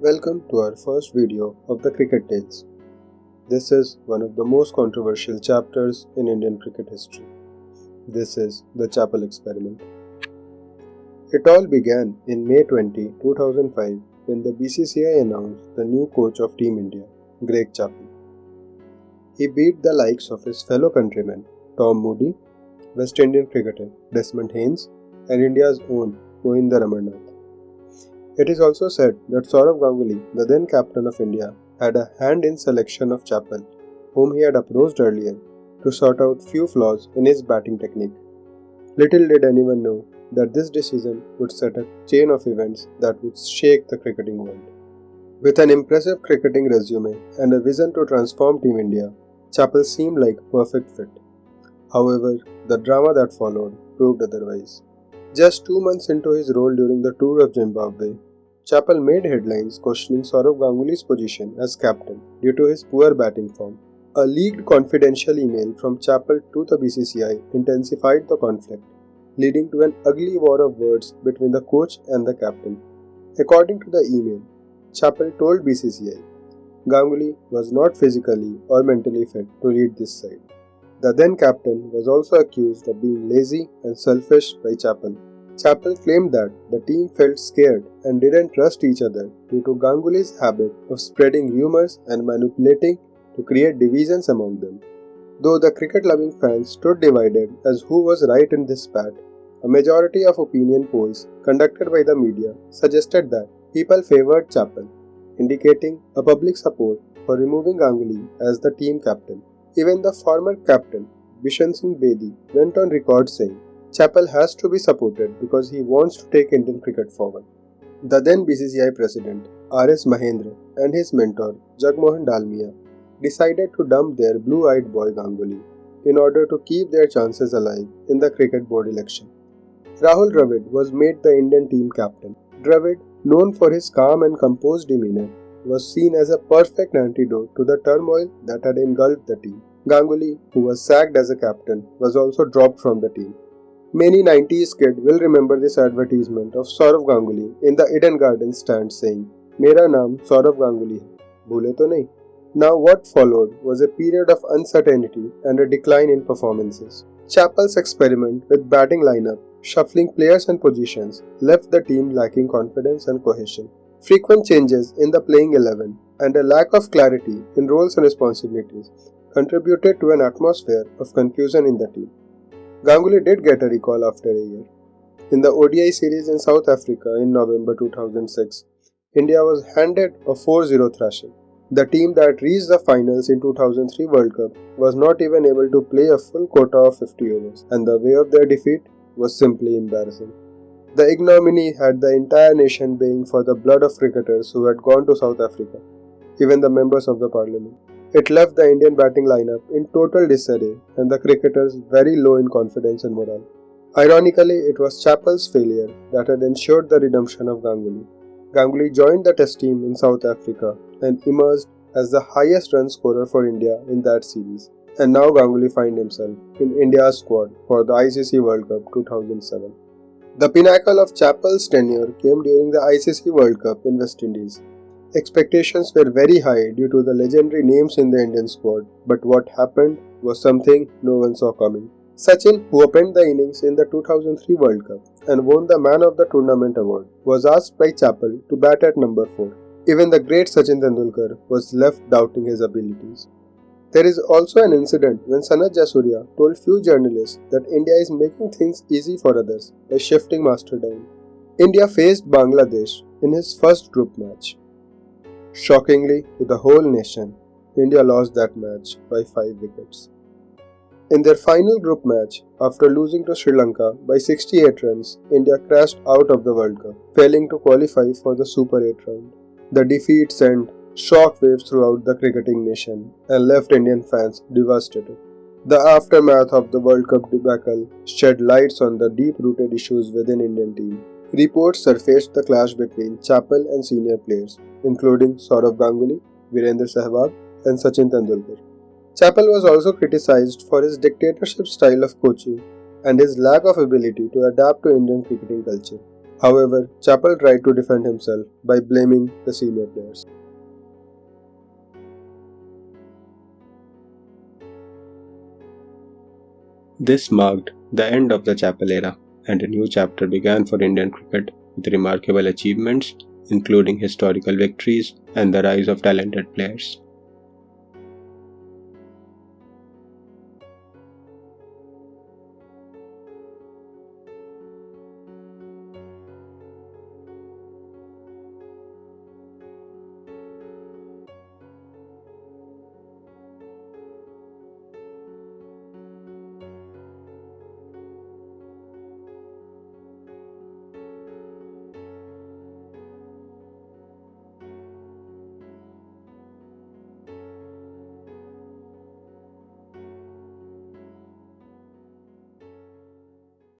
Welcome to our first video of the Cricket Tales. This is one of the most controversial chapters in Indian cricket history. This is the Chappell experiment. It all began in May 2005 when the BCCI announced the new coach of Team India, Greg Chappell. He beat the likes of his fellow countrymen Tom Moody, West Indian cricketer Desmond Haynes, and India's own Mohinder Amarnath. It is also said that Sourav Ganguly, the then captain of India, had a hand in selection of Chappell, whom he had approached earlier, to sort out few flaws in his batting technique. Little did anyone know that this decision would set a chain of events that would shake the cricketing world. With an impressive cricketing resume and a vision to transform Team India, Chappell seemed like a perfect fit. However, the drama that followed proved otherwise. Just 2 months into his role during the tour of Zimbabwe, Chappell made headlines questioning Sourav Ganguly's position as captain due to his poor batting form. A leaked confidential email from Chappell to the BCCI intensified the conflict, leading to an ugly war of words between the coach and the captain. According to the email, Chappell told BCCI, Ganguly was not physically or mentally fit to lead this side. The then captain was also accused of being lazy and selfish by Chappell. Chappell claimed that the team felt scared and didn't trust each other due to Ganguly's habit of spreading rumors and manipulating to create divisions among them. Though the cricket-loving fans stood divided as who was right in this spat, a majority of opinion polls conducted by the media suggested that people favored Chappell, indicating a public support for removing Ganguly as the team captain. Even the former captain, Bishan Singh Bedi, went on record saying, Chappell has to be supported because he wants to take Indian cricket forward. The then BCCI president, R.S. Mahendra, and his mentor, Jagmohan Dalmia, decided to dump their blue-eyed boy Ganguly in order to keep their chances alive in the cricket board election. Rahul Dravid was made the Indian team captain. Dravid, known for his calm and composed demeanor, was seen as a perfect antidote to the turmoil that had engulfed the team. Ganguly, who was sacked as a captain, was also dropped from the team. Many 90s kids will remember this advertisement of Sourav Ganguly in the Eden Gardens stand saying, Mera naam Sourav Ganguly hai, bhule to nahi. Now what followed was a period of uncertainty and a decline in performances. Chappell's experiment with batting lineup, shuffling players and positions, left the team lacking confidence and cohesion. Frequent changes in the playing 11 and a lack of clarity in roles and responsibilities contributed to an atmosphere of confusion in the team. Ganguly did get a recall after a year. In the ODI series in South Africa in November 2006, India was handed a 4-0 thrashing. The team that reached the finals in 2003 World Cup was not even able to play a full quota of 50 overs, and the way of their defeat was simply embarrassing. The ignominy had the entire nation baying for the blood of cricketers who had gone to South Africa, even the members of the parliament. It left the Indian batting lineup in total disarray and the cricketers very low in confidence and morale. Ironically, it was Chappell's failure that had ensured the redemption of Ganguly. Ganguly joined the test team in South Africa and emerged as the highest run scorer for India in that series. And now Ganguly finds himself in India's squad for the ICC World Cup 2007. The pinnacle of Chappell's tenure came during the ICC World Cup in West Indies. Expectations were very high due to the legendary names in the Indian squad, but what happened was something no one saw coming. Sachin, who opened the innings in the 2003 World Cup and won the Man of the Tournament award, was asked by Chappell to bat at number 4. Even the great Sachin Tendulkar was left doubting his abilities. There is also an incident when Sanat Jasuria told few journalists that India is making things easy for others by shifting master down. India faced Bangladesh in his first group match. Shockingly to the whole nation, India lost that match by 5 wickets. In their final group match, after losing to Sri Lanka by 68 runs, India crashed out of the World Cup, failing to qualify for the Super 8 round. The defeat sent shockwaves throughout the cricketing nation and left Indian fans devastated. The aftermath of the World Cup debacle shed lights on the deep-rooted issues within Indian team. Reports surfaced the clash between Chappell and senior players, including Sourav Ganguly, Virendra Sehwag, and Sachin Tendulkar. Chappell was also criticized for his dictatorship style of coaching and his lack of ability to adapt to Indian cricketing culture. However, Chappell tried to defend himself by blaming the senior players. This marked the end of the Chappell era, and a new chapter began for Indian cricket with remarkable achievements, including historical victories and the rise of talented players.